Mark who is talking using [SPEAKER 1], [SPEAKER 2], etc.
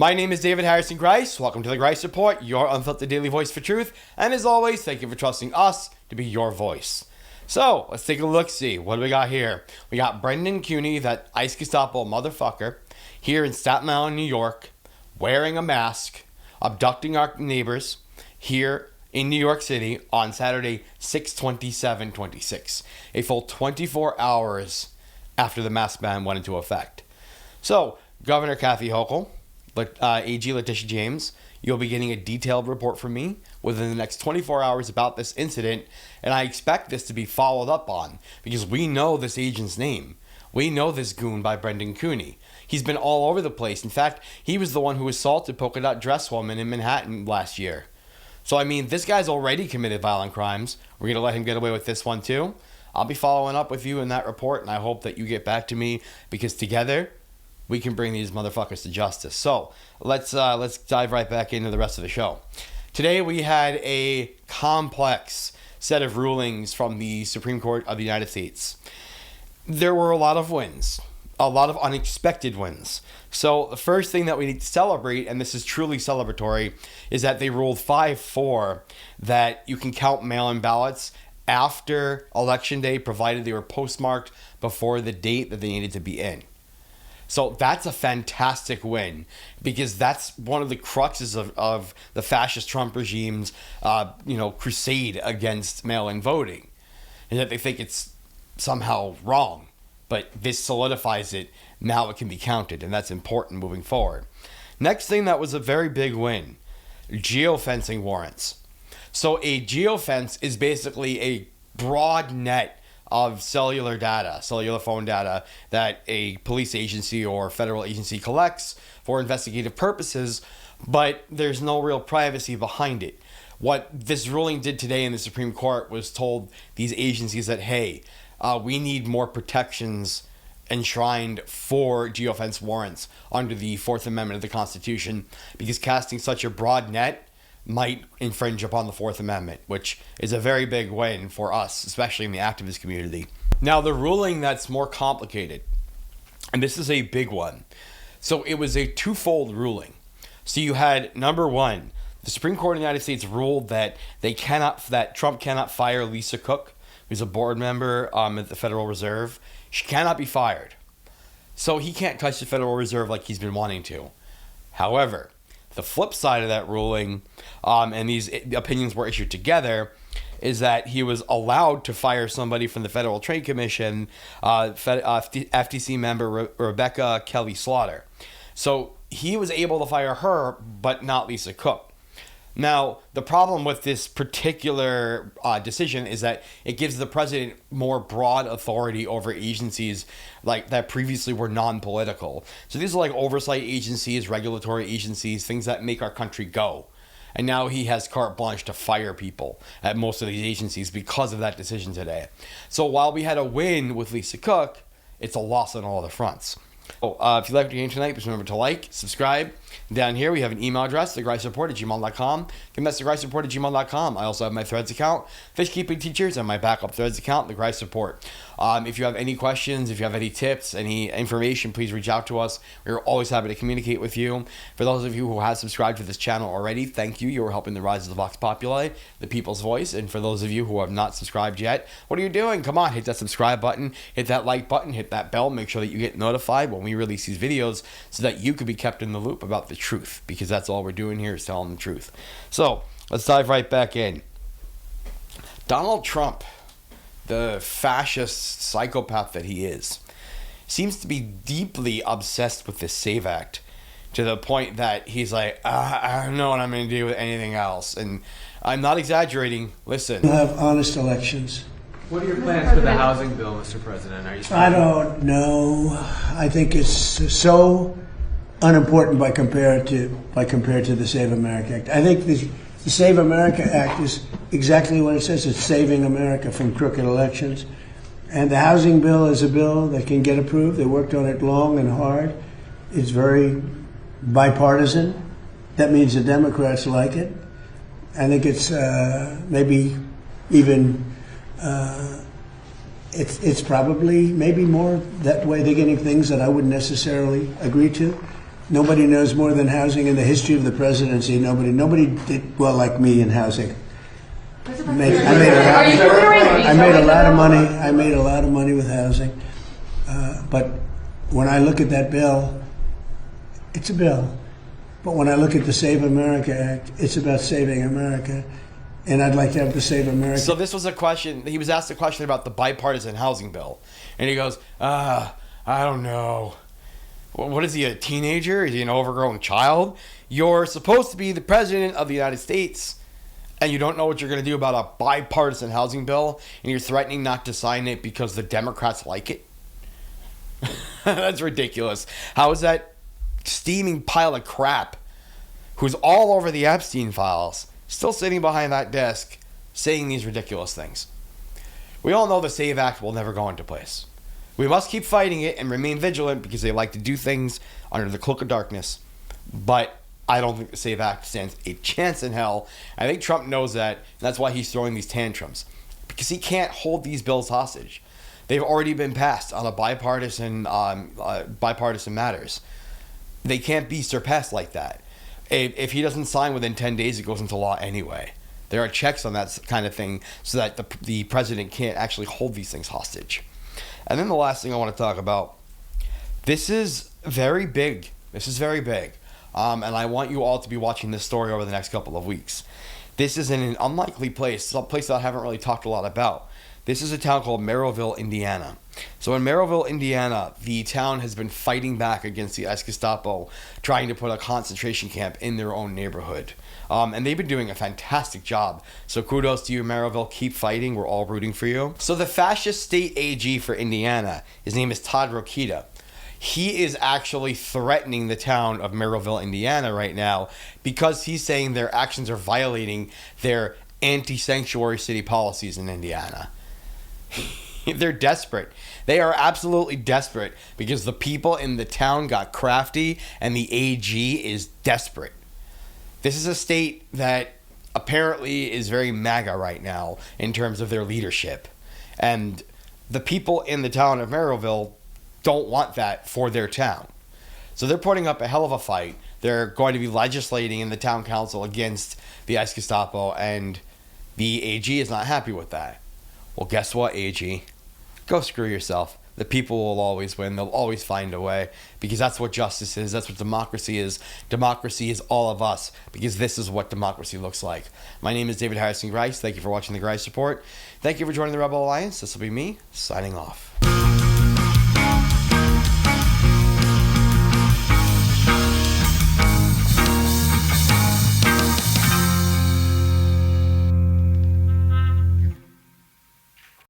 [SPEAKER 1] My name is David Harrison Grice. Welcome to the Grice Report, your unfiltered daily voice for truth. And as always, thank you for trusting us to be your voice. So, let's take a look-see. What do we got here? We got Brendan Cooney, that ICE Gestapo motherfucker, here in Staten Island, New York, wearing a mask, abducting our neighbors here in New York City on Saturday, 6/27/26, a full 24 hours after the mask ban went into effect. So, Governor Kathy Hochul, AG Letita James, you'll be getting a detailed report from me within the next 24 hours about this incident, and I expect this to be followed up on because we know this agent's name. We know this goon by Brendan Cooney. He's been all over the place. In fact, he was the one who assaulted Polka Dot Dress Woman in Manhattan last year. So, I mean, this guy's already committed violent crimes. We're going to let him get away with this one too. I'll be following up with you in that report, and I hope that you get back to me because together we can bring these motherfuckers to justice. So let's dive right back into the rest of the show. Today we had a complex set of rulings from the Supreme Court of the United States. There were a lot of wins, a lot of unexpected wins. So the first thing that we need to celebrate, and this is truly celebratory, is that they ruled 5-4 that you can count mail-in ballots after Election Day, provided they were postmarked before the date that they needed to be in. So that's a fantastic win because that's one of the cruxes of the fascist Trump regime's, crusade against mail-in voting, and that they think it's somehow wrong. But this solidifies it. Now it can be counted, and that's important moving forward. Next thing that was a very big win, geofencing warrants. So a geofence is basically a broad net of cellular phone data that a police agency or federal agency collects for investigative purposes, but there's no real privacy behind it. What this ruling did today in the Supreme Court was told these agencies that, hey, we need more protections enshrined for geofence warrants under the Fourth Amendment of the Constitution because casting such a broad net might infringe upon the Fourth Amendment, which is a very big win for us, especially in the activist community. Now, the ruling that's more complicated, and this is a big one. So it was a twofold ruling. So you had, number one, the Supreme Court of the United States ruled that Trump cannot fire Lisa Cook, who's a board member at the Federal Reserve. She cannot be fired. So he can't touch the Federal Reserve like he's been wanting to. However, the flip side of that ruling, and these opinions were issued together, is that he was allowed to fire somebody from the Federal Trade Commission, FTC member Rebecca Kelly Slaughter. So he was able to fire her, but not Lisa Cook. Now, the problem with this particular decision is that it gives the president more broad authority over agencies like that previously were non-political. So these are like oversight agencies, regulatory agencies, things that make our country go. And now he has carte blanche to fire people at most of these agencies because of that decision today. So while we had a win with Lisa Cook, it's a loss on all the fronts. If you liked what you came tonight, please remember to like, subscribe. Down here, we have an email address, thegricereport@gmail.com. Get me at thegricereport@gmail.com. I also have my Threads account, Fishkeeping Teachers, and my backup Threads account, The Grice Report. If you have any questions, if you have any tips, any information, please reach out to us. We're always happy to communicate with you. For those of you who have subscribed to this channel already, thank you. You are helping the rise of the Vox Populi, the people's voice. And for those of you who have not subscribed yet, what are you doing? Come on, hit that subscribe button, hit that like button, hit that bell. Make sure that you get notified when we release these videos so that you can be kept in the loop about the truth, because that's all we're doing here is telling the truth. So let's dive right back in. Donald Trump, the fascist psychopath that he is, seems to be deeply obsessed with this SAVE Act to the point that he's like, I don't know what I'm going to do with anything else. And I'm not exaggerating. Listen.
[SPEAKER 2] We'll have honest elections.
[SPEAKER 3] What are your plans for the housing bill, Mr. President?
[SPEAKER 2] I don't know. I think it's so unimportant by compared to the Save America Act. I think the Save America Act is exactly what it says. It's saving America from crooked elections. And the housing bill is a bill that can get approved. They worked on it long and hard. It's very bipartisan. That means the Democrats like it. I think it's maybe even it's probably maybe more that way. They're getting things that I wouldn't necessarily agree to. Nobody knows more than housing in the history of the presidency. Nobody did well like me in housing. I made a lot of money. I made a lot of money with housing. But when I look at that bill, it's a bill. But when I look at the Save America Act, it's about saving America. And I'd like to have the Save America.
[SPEAKER 1] So this was a question. He was asked a question about the bipartisan housing bill. And he goes, I don't know. What is he, a teenager? Is he an overgrown child? You're supposed to be the president of the United States, and you don't know what you're going to do about a bipartisan housing bill, and you're threatening not to sign it because the Democrats like it? That's ridiculous. How is that steaming pile of crap, who's all over the Epstein files, still sitting behind that desk saying these ridiculous things? We all know the SAVE Act will never go into place. We must keep fighting it and remain vigilant because they like to do things under the cloak of darkness. But I don't think the SAVE Act stands a chance in hell. I think Trump knows that, and that's why he's throwing these tantrums. Because he can't hold these bills hostage. They've already been passed on a bipartisan matters. They can't be surpassed like that. If he doesn't sign within 10 days, it goes into law anyway. There are checks on that kind of thing so that the president can't actually hold these things hostage. And then the last thing I want to talk about, this is very big. This is very big. And I want you all to be watching this story over the next couple of weeks. This is in an unlikely place, a place that I haven't really talked a lot about. This is a town called Merrillville, Indiana. So in Merrillville, Indiana, the town has been fighting back against the ICE Gestapo, trying to put a concentration camp in their own neighborhood. And they've been doing a fantastic job. So kudos to you, Merrillville. Keep fighting. We're all rooting for you. So the fascist state AG for Indiana, his name is Todd Rokita. He is actually threatening the town of Merrillville, Indiana right now because he's saying their actions are violating their anti-sanctuary city policies in Indiana. They're desperate. They are absolutely desperate because the people in the town got crafty and the AG is desperate. This is a state that apparently is very MAGA right now in terms of their leadership. And the people in the town of Merrillville don't want that for their town. So they're putting up a hell of a fight. They're going to be legislating in the town council against the ICE Gestapo, and the AG is not happy with that. Well, guess what, AG? Go screw yourself. The people will always win. They'll always find a way because that's what justice is. That's what democracy is. Democracy is all of us because this is what democracy looks like. My name is David Harrison Grice. Thank you for watching the Grice Report. Thank you for joining the Rebel Alliance. This will be me signing off.